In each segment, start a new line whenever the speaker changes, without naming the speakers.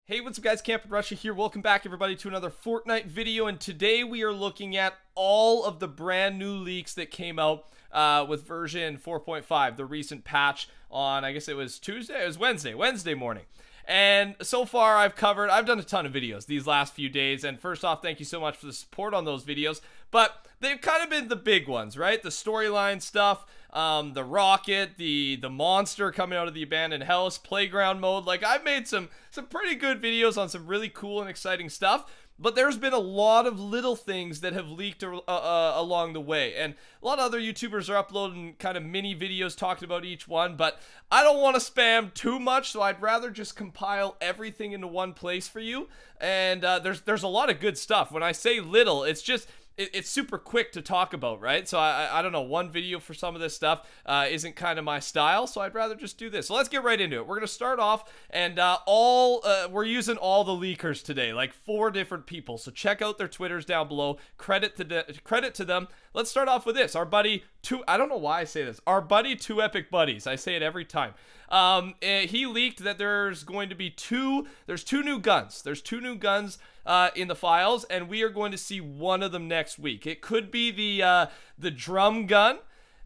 Hey, what's up guys, TheCampingRusher here. Welcome back everybody to another Fortnite video, and today we are looking at all of the brand new leaks that came out with version 4.5, the recent patch on, I guess it was Tuesday, it was Wednesday morning. And so far I've done a ton of videos these last few days, and first off, thank you so much for the support on those videos, but they've kind of been the big ones, right? The storyline stuff, the rocket, the monster coming out of the abandoned house, playground mode. Like, I've made some pretty good videos on some really cool and exciting stuff, but there's been a lot of little things that have leaked along the way, and a lot of other YouTubers are uploading kind of mini videos talking about each one, but I don't want to spam too much, so I'd rather just compile everything into one place for you. And there's a lot of good stuff. When I say little, it's just it's super quick to talk about, right? So I don't know, one video for some of this stuff isn't kind of my style, so I'd rather just do this. So let's get right into it. We're gonna start off, and we're using all the leakers today, like 4 different people. So check out their Twitters down below. Credit to them. Let's start off with this. Our buddy I don't know why I say this. Our buddy 2 Epic Buddies. I say it every time. He leaked that there's going to be 2 new guns. There's 2 new guns in the files, and we are going to see one of them next week. It could be the drum gun,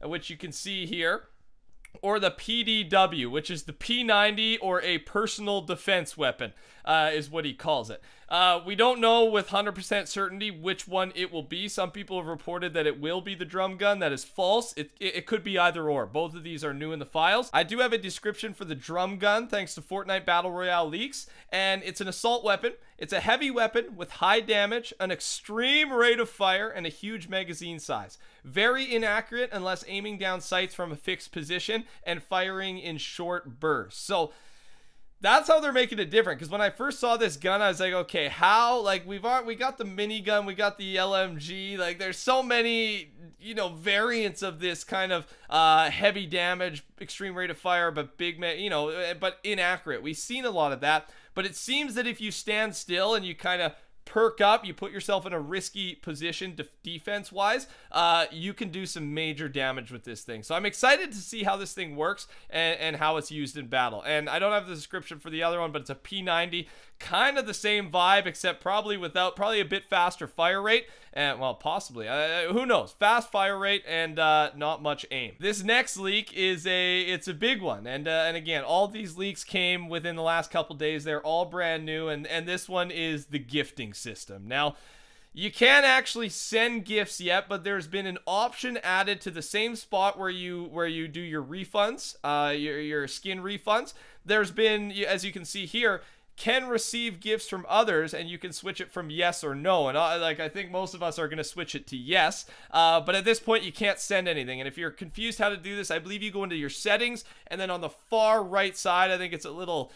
which you can see here, or the PDW, which is the P90, or a personal defense weapon, is what he calls it. We don't know with 100% certainty which one it will be. Some people have reported that it will be the drum gun. That is false. It could be either or. Both of these are new in the files. I do have a description for the drum gun thanks to Fortnite Battle Royale leaks, and it's an assault weapon. It's a heavy weapon with high damage, an extreme rate of fire, and a huge magazine size. Very inaccurate unless aiming down sights from a fixed position and firing in short bursts. So that's how they're making it different, because when I first saw this gun, I was like, okay, how? Like, we got the minigun, we got the LMG, like, there's so many, you know, variants of this kind of heavy damage, extreme rate of fire, but but inaccurate. We've seen a lot of that, but it seems that if you stand still and you kind of perk up, you put yourself in a risky position defense-wise, you can do some major damage with this thing. So I'm excited to see how this thing works and how it's used in battle. And I don't have the description for the other one, but it's a P90, kind of the same vibe, except probably a bit faster fire rate, and well, possibly, who knows, fast fire rate and not much aim. This next leak is it's a big one, and again, all these leaks came within the last couple days. They're all brand new, and this one is the gifting system. Now, you can't actually send gifts yet, but there's been an option added to the same spot where you do your refunds, your skin refunds. There's been, as you can see here, can receive gifts from others, and you can switch it from yes or no. And I think most of us are going to switch it to yes, but at this point you can't send anything. And if you're confused how to do this, I believe you go into your settings, and then on the far right side, I think it's a little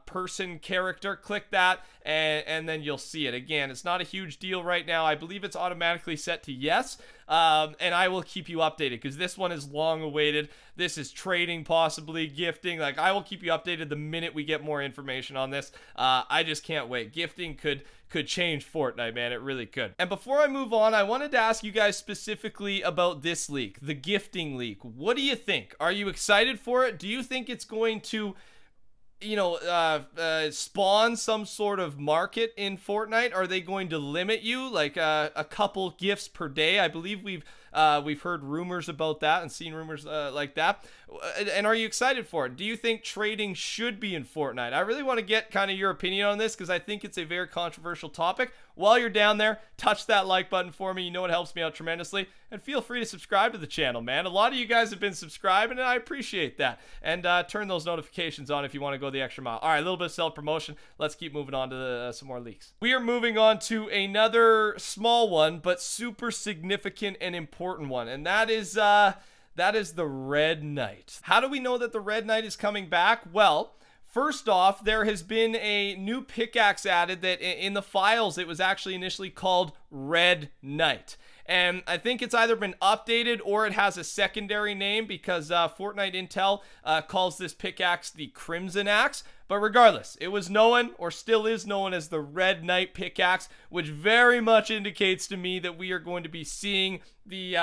person character, click that, and then you'll see it. Again, it's not a huge deal right now. I believe it's automatically set to yes, and I will keep you updated, because this one is long awaited. This is trading, possibly gifting. Like, I will keep you updated the minute we get more information on this. I just can't wait. Gifting could change Fortnite, man. It really could. And before I move on, I wanted to ask you guys specifically about this leak, the gifting leak. What do you think? Are you excited for it? Do you think it's going to, you know, spawn some sort of market in Fortnite? Are they going to limit you, like a couple gifts per day? I believe we've heard rumors about that and seen rumors like that. And are you excited for it? Do you think trading should be in Fortnite? I really want to get kind of your opinion on this, because I think it's a very controversial topic. While you're down there, touch that like button for me. You know it helps me out tremendously. And feel free to subscribe to the channel, man. A lot of you guys have been subscribing, and I appreciate that. And turn those notifications on if you want to go the extra mile. All right, a little bit of self-promotion. Let's keep moving on to some more leaks. We are moving on to another small one, but super significant and important one, and that is the Red Knight. How do we know that the Red Knight is coming back? Well, first off, there has been a new pickaxe added that in the files, it was actually initially called Red Knight. And I think it's either been updated or it has a secondary name because Fortnite Intel calls this pickaxe the Crimson Axe. But regardless, it was known, or still is known, as the Red Knight pickaxe, which very much indicates to me that we are going to be seeing the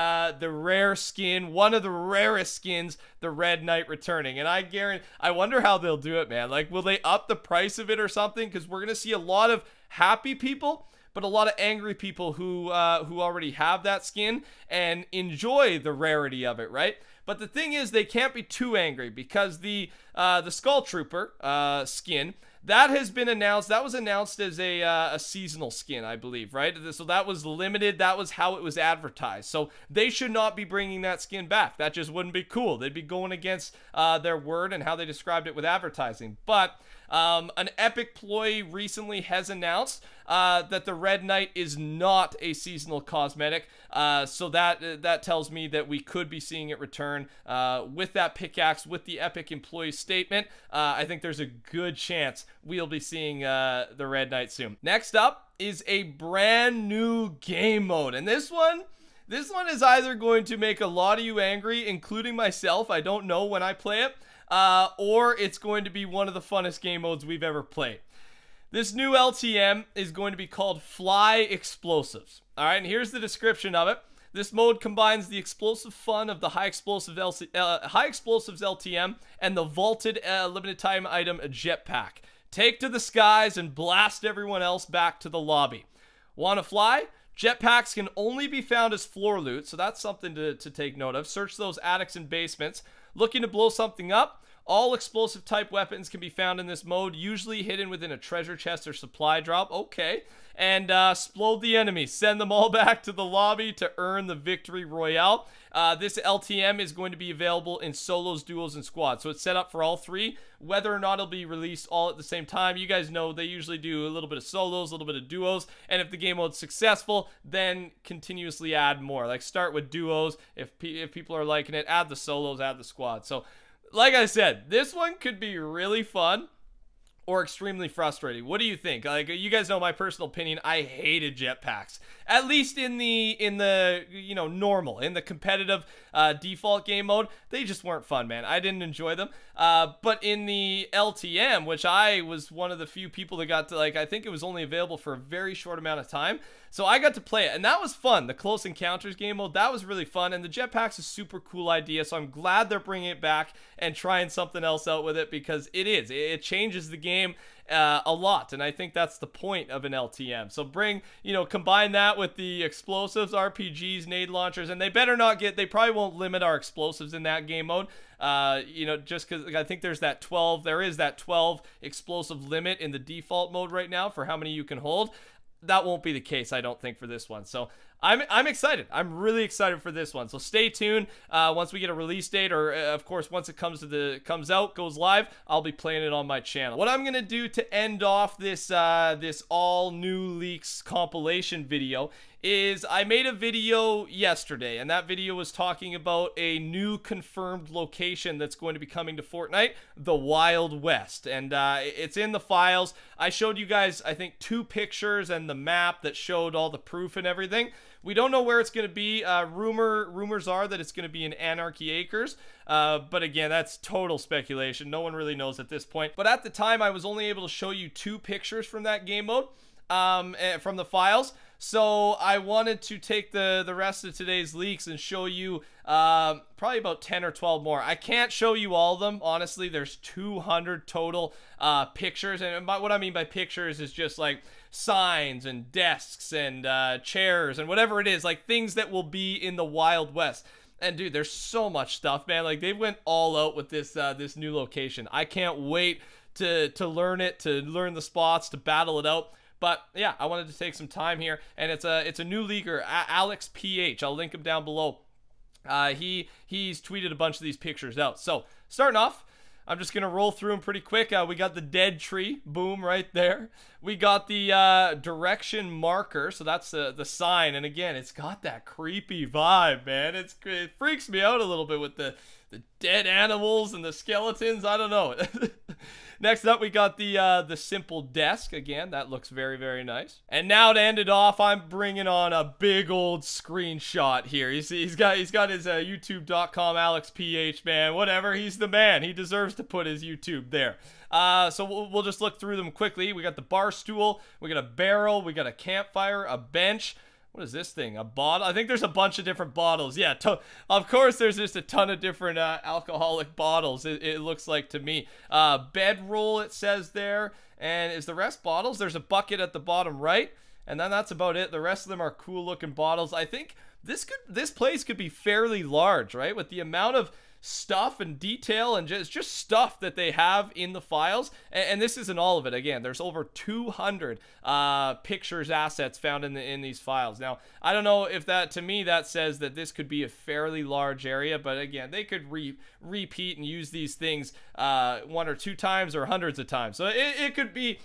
rare skin, one of the rarest skins, the Red Knight, returning. And I wonder how they'll do it, man. Like, will they up the price of it or something? Because we're gonna see a lot of happy people, but a lot of angry people who already have that skin and enjoy the rarity of it, right? But the thing is, they can't be too angry because the Skull Trooper skin, that has been announced. That was announced as a seasonal skin, I believe, right? So that was limited. That was how it was advertised. So they should not be bringing that skin back. That just wouldn't be cool. They'd be going against their word and how they described it with advertising. But an Epic ploy recently has announced that the Red Knight is not a seasonal cosmetic. So that tells me that we could be seeing it return with that pickaxe, with the Epic employee statement. I think there's a good chance we'll be seeing the Red Knight soon. Next up is a brand new game mode, and this one is either going to make a lot of you angry, including myself. I don't know when I play it. Or it's going to be one of the funnest game modes we've ever played. This new LTM is going to be called Fly Explosives. All right, and here's the description of it. This mode combines the explosive fun of the high explosives LTM and the vaulted limited time item jetpack. Take to the skies and blast everyone else back to the lobby. Want to fly? Jetpacks can only be found as floor loot, so that's something to take note of. Search those attics and basements. Looking to blow something up? All explosive type weapons can be found in this mode, usually hidden within a treasure chest or supply drop. Okay. And explode the enemy. Send them all back to the lobby to earn the victory royale. This LTM is going to be available in solos, duos, and squads. So it's set up for all three. Whether or not it'll be released all at the same time, you guys know they usually do a little bit of solos, a little bit of duos. And if the game mode's successful, then continuously add more. Like start with duos. If people are liking it, add the solos, add the squads. So like I said, this one could be really fun or extremely frustrating. What do you think? Like, you guys know my personal opinion. I hated jetpacks. At least in the you know, normal, in the competitive default game mode, they just weren't fun, man. I didn't enjoy them. But in the LTM, which I was one of the few people that got to, like, I think it was only available for a very short amount of time. So I got to play it, and that was fun. The Close Encounters game mode, that was really fun, and the jetpack's a super cool idea, so I'm glad they're bringing it back and trying something else out with it, because it changes the game a lot, and I think that's the point of an LTM. So combine that with the explosives, RPGs, nade launchers, and they better not they probably won't limit our explosives in that game mode. Just because I think there is that 12 explosive limit in the default mode right now for how many you can hold. That won't be the case, I don't think, for this one. So I'm excited. I'm really excited for this one. So stay tuned. Once we get a release date, or of course once it comes out, goes live, I'll be playing it on my channel. What I'm gonna do to end off this this all new leaks compilation video is I made a video yesterday, and that video was talking about a new confirmed location that's going to be coming to Fortnite, the Wild West, and it's in the files. I showed you guys, I think, 2 pictures and the map that showed all the proof and everything. We don't know where it's going to be. Rumors are that it's going to be in Anarchy Acres, but again, that's total speculation. No one really knows at this point. But at the time, I was only able to show you 2 pictures from that game mode, from the files. So I wanted to take the rest of today's leaks and show you probably about 10 or 12 more. I can't show you all of them. Honestly, there's 200 total pictures. And what I mean by pictures is just like signs and desks and chairs and whatever it is, like things that will be in the Wild West. And dude, there's so much stuff, man. Like they went all out with this this new location. I can't wait to learn it, to learn the spots, to battle it out. But yeah, I wanted to take some time here, and it's a new leaguer, Alex PH. I'll link him down below. He's tweeted a bunch of these pictures out. So starting off, I'm just gonna roll through them pretty quick. We got the dead tree, boom, right there. We got the direction marker, so that's the sign. And again, it's got that creepy vibe, man. It freaks me out a little bit with the dead animals and the skeletons. I don't know. Next up, we got the simple desk. Again, that looks very, very nice. And now to end it off, I'm bringing on a big old screenshot here. You see, he's got his YouTube.com AlexPH, man. Whatever, he's the man. He deserves to put his YouTube there. So we'll just look through them quickly. We got the bar stool, we got a barrel, we got a campfire, a bench. What is this thing? A bottle? I think there's a bunch of different bottles. Yeah, of course there's just a ton of different alcoholic bottles, it looks like to me. Bedroll, it says there. And is the rest bottles? There's a bucket at the bottom right. And then that's about it. The rest of them are cool looking bottles. I think this place could be fairly large, right? With the amount of stuff and detail and just stuff that they have in the files, and this isn't all of it. Again, there's over 200 pictures, assets found in these files. Now, I don't know if that, to me, that says that this could be a fairly large area, but again, they could repeat and use these things 1 or 2 times or hundreds of times. So it could be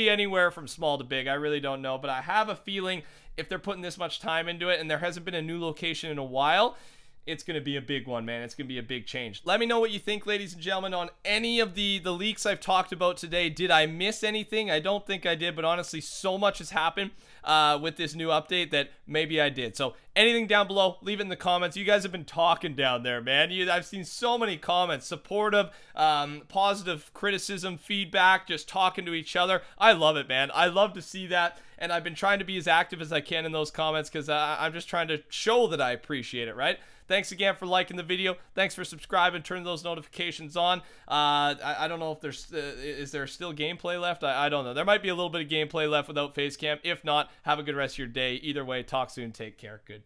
anywhere from small to big. I really don't know, but I have a feeling if they're putting this much time into it and there hasn't been a new location in a while, it's going to be a big one, man. It's going to be a big change. Let me know what you think, ladies and gentlemen, on any of the leaks I've talked about today. Did I miss anything? I don't think I did, but honestly, so much has happened with this new update that maybe I did. So anything down below, leave it in the comments. You guys have been talking down there, man. I've seen so many comments, supportive, positive criticism, feedback, just talking to each other. I love it, man. I love to see that. And I've been trying to be as active as I can in those comments because I'm just trying to show that I appreciate it, right? Thanks again for liking the video. Thanks for subscribing, turning those notifications on. I don't know if is there still gameplay left? I don't know. There might be a little bit of gameplay left without Facecam. If not, have a good rest of your day. Either way, talk soon. Take care. Good.